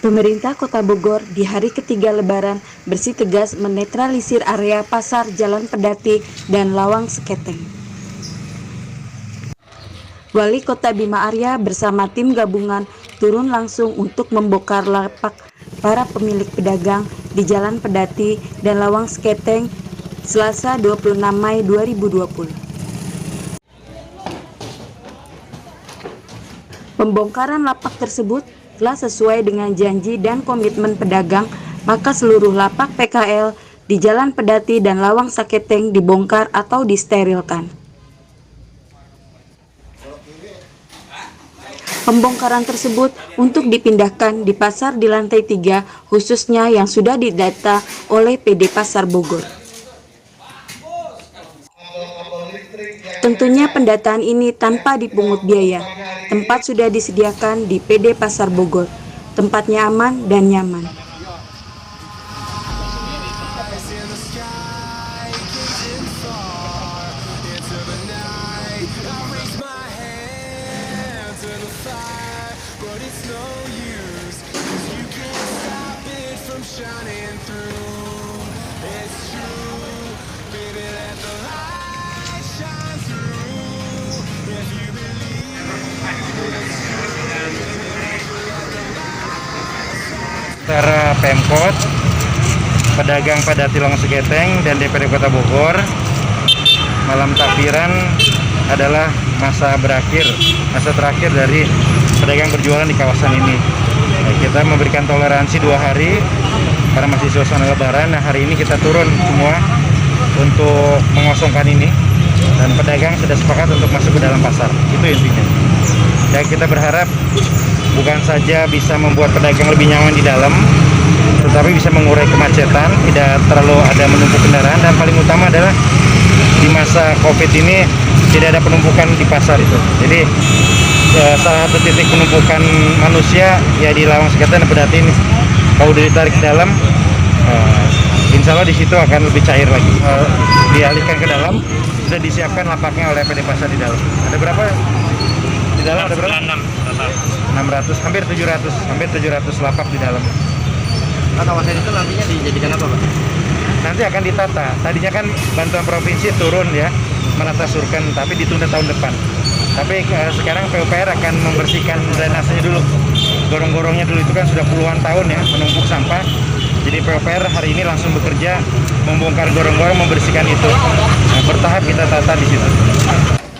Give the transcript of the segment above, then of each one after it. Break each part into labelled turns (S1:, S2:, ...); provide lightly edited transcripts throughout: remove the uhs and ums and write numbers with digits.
S1: Pemerintah Kota Bogor di hari ketiga Lebaran bersikeras menetralisir area pasar Jalan Pedati dan Lawang Seketeng. Wali Kota Bima Arya bersama tim gabungan turun langsung untuk membongkar lapak para pemilik pedagang di Jalan Pedati dan Lawang Seketeng Selasa 26 Mei 2020. Pembongkaran lapak tersebut telah sesuai dengan janji dan komitmen pedagang, maka seluruh lapak PKL di Jalan Pedati dan Lawang Seketeng dibongkar atau disterilkan. Pembongkaran tersebut untuk dipindahkan di pasar di lantai 3 khususnya yang sudah didata oleh PD Pasar Bogor. Tentunya pendataan ini tanpa dipungut biaya. Tempat sudah disediakan di PD Pasar Bogor. Tempatnya aman dan nyaman.
S2: Secara Pemkot, pedagang Pedati Lawang Seketeng dan DPD Kota Bogor, malam takbiran adalah masa terakhir dari pedagang berjualan di kawasan ini. Kita memberikan toleransi 2 hari karena masih suasana Lebaran. Nah, hari ini kita turun semua untuk mengosongkan ini dan pedagang sudah sepakat untuk masuk ke dalam pasar. Itu intinya. Dan kita berharap bukan saja bisa membuat pedagang lebih nyaman di dalam, tetapi bisa mengurai kemacetan, tidak terlalu ada menumpuk kendaraan, dan paling utama adalah di masa COVID ini tidak ada penumpukan di pasar itu. Jadi salah satu titik penumpukan manusia ya di Lawang Seketeng dan Pedati ini. Kalau udah ditarik ke dalam, insya Allah di situ akan lebih cair lagi. Dialihkan ke dalam, sudah disiapkan lapaknya oleh PD Pasar di dalam. Ada berapa? Di dalam ada berapa? 600, hampir 700 lapak di dalam.
S3: Kawasan itu nantinya dijadikan apa, Pak?
S2: Nanti akan ditata. Tadinya kan bantuan provinsi turun ya, menata surken, tapi ditunda tahun depan. Tapi sekarang PUPR akan membersihkan drainasenya dulu. Gorong-gorongnya dulu itu kan sudah puluhan tahun ya menumpuk sampah. Jadi PUPR hari ini langsung bekerja membongkar gorong-gorong, membersihkan itu. Nah, bertahap kita tata di situ.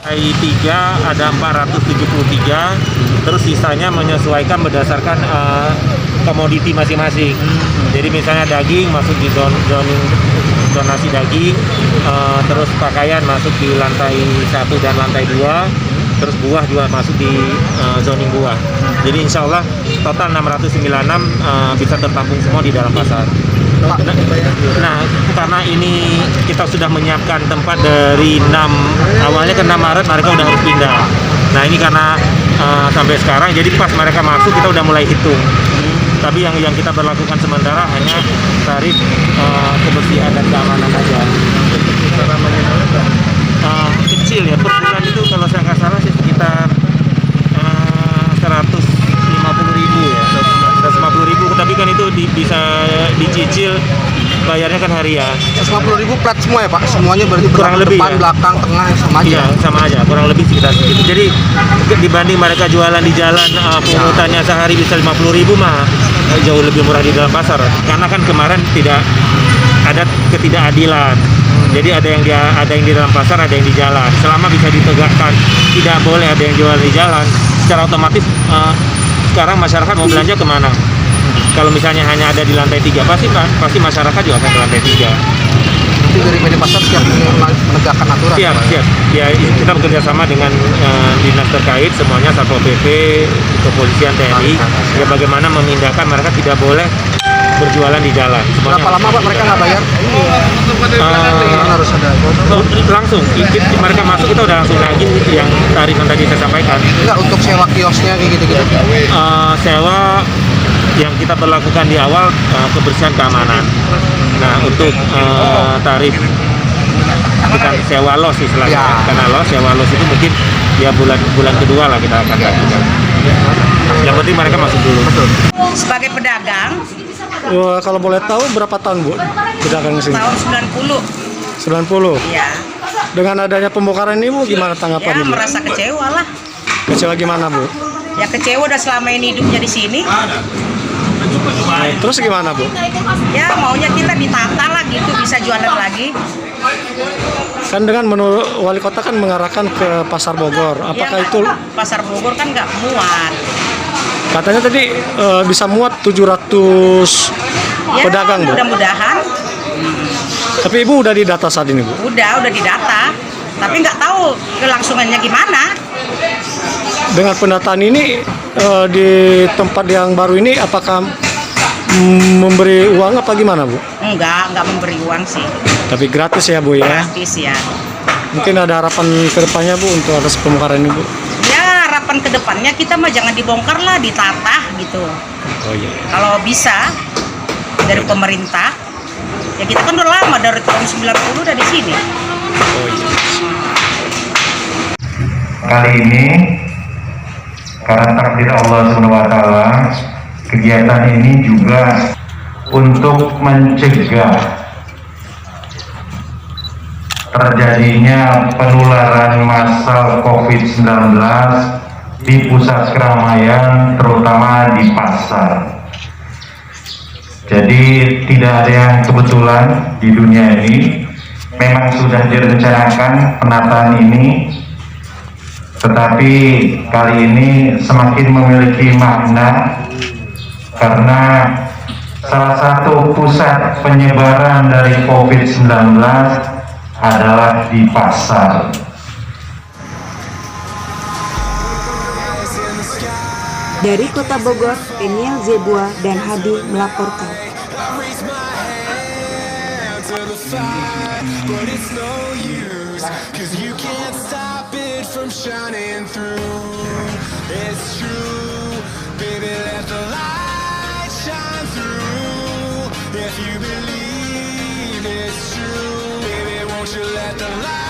S4: I3 ada 473, terus sisanya menyesuaikan berdasarkan komoditi masing-masing. Jadi misalnya daging masuk di zonasi daging, terus pakaian masuk di lantai 1 dan lantai 2, terus buah juga masuk di zoning buah. Jadi insya Allah total 696 bisa tertampung semua di dalam pasar. Nah, karena ini kita sudah menyiapkan tempat dari awalnya ke 6 Maret mereka udah harus pindah. Nah, ini karena sampai sekarang, jadi pas mereka masuk kita udah mulai hitung. Tapi yang kita berlakukan sementara hanya tarif kebersihan dan keamanan aja. Kecil ya, per bulan itu kalau saya nggak salah sih sekitar 150.000 ya. 150.000, tapi kan itu bisa dicicil, bayarnya kan harian.
S3: 150.000 plat semua ya, Pak? Semuanya berarti
S4: kurang lebih
S3: depan,
S4: ya?
S3: Belakang, tengah sama aja?
S4: Iya, sama aja, kurang lebih sekitar segitu. Jadi dibanding mereka jualan di jalan pungutannya sehari bisa 50.000 mah jauh lebih murah di dalam pasar. Karena kan kemarin tidak ada ketidakadilan. Jadi ada yang di dalam pasar, ada yang di jalan. Selama bisa ditegakkan tidak boleh ada yang jual di jalan, secara otomatis sekarang masyarakat mau belanja kemana? Kalau misalnya hanya ada di lantai 3, pasti masyarakat juga akan ke lantai 3.
S3: Nanti dari PD Pasar siap menegakkan aturan?
S4: Siap. Ya, kita bekerja sama dengan dinas terkait semuanya, Satpol PP, Kepolisian, TNI. Ya, bagaimana memindahkan mereka tidak boleh berjualan di jalan. Semuanya
S3: berapa lama, Pak, mereka nggak bayar? Harus ada
S4: langsung mereka masuk, kita udah langsung nagih yang tarif yang tadi saya sampaikan.
S3: Enggak, untuk sewa kiosnya kayak gitu-gitu?
S4: Sewa yang kita berlakukan di awal kebersihan keamanan. Nah, untuk tarif bukan sewa los istilahnya,
S3: Ya.
S4: karena sewa los itu mungkin ya bulan kedua lah kita akan lakukan. Yang penting mereka masuk dulu.
S5: Sebagai pedagang
S6: Kalau boleh tahu berapa tahun Bu pedagang di sini?
S5: tahun 90,
S6: 90.
S5: ya,
S6: Dengan adanya pembongkaran ini Bu gimana
S5: ya
S6: tanggapannya Bu?
S5: merasa kecewa lah.
S6: Kecewa gimana Bu?
S5: Ya kecewa udah selama ini hidupnya di sini.
S6: Terus gimana Bu?
S5: Ya maunya kita ditata lah gitu, bisa jualan lagi.
S6: Kan dengan menurut wali kota kan mengarahkan ke Pasar Bogor.
S5: Ya,
S6: Apakah
S5: nggak
S6: itu
S5: tahu. Pasar Bogor kan nggak muat.
S6: katanya tadi bisa muat 700
S5: Ya
S6: pedagang Bu?
S5: mudah-mudahan.
S6: Tapi Ibu udah didata saat ini Bu?
S5: Udah didata. Tapi nggak tahu kelangsungannya gimana.
S6: Dengan pendataan ini di tempat yang baru ini apakah memberi uang apa gimana Bu?
S5: Nggak memberi uang sih.
S6: Tapi gratis ya Bu ya?
S5: Gratis ya.
S6: Mungkin ada harapan ke depannya Bu untuk atas pembongkaran ini Bu?
S5: Ya harapan kedepannya kita mah jangan dibongkar lah, ditata gitu.
S6: Oh iya.
S5: Kalau bisa dari pemerintah, ya kita kan udah lama dari tahun 90 udah di sini.
S6: Oh iya.
S2: Kali ini karena takdir Allah SWT, kegiatan ini juga untuk mencegah terjadinya penularan massal COVID-19 di pusat keramaian, terutama di pasar. Jadi tidak ada yang kebetulan di dunia ini, memang sudah direncanakan penataan ini, tetapi kali ini semakin memiliki makna karena salah satu pusat penyebaran dari COVID-19 adalah di pasar.
S1: Dari Kota Bogor, Daniel Zebua dan Hadi melaporkan.
S7: But it's no use, 'cause you can't stop it from shining through. It's true, baby, let the light shine through. If you believe it's true, baby, won't you let the light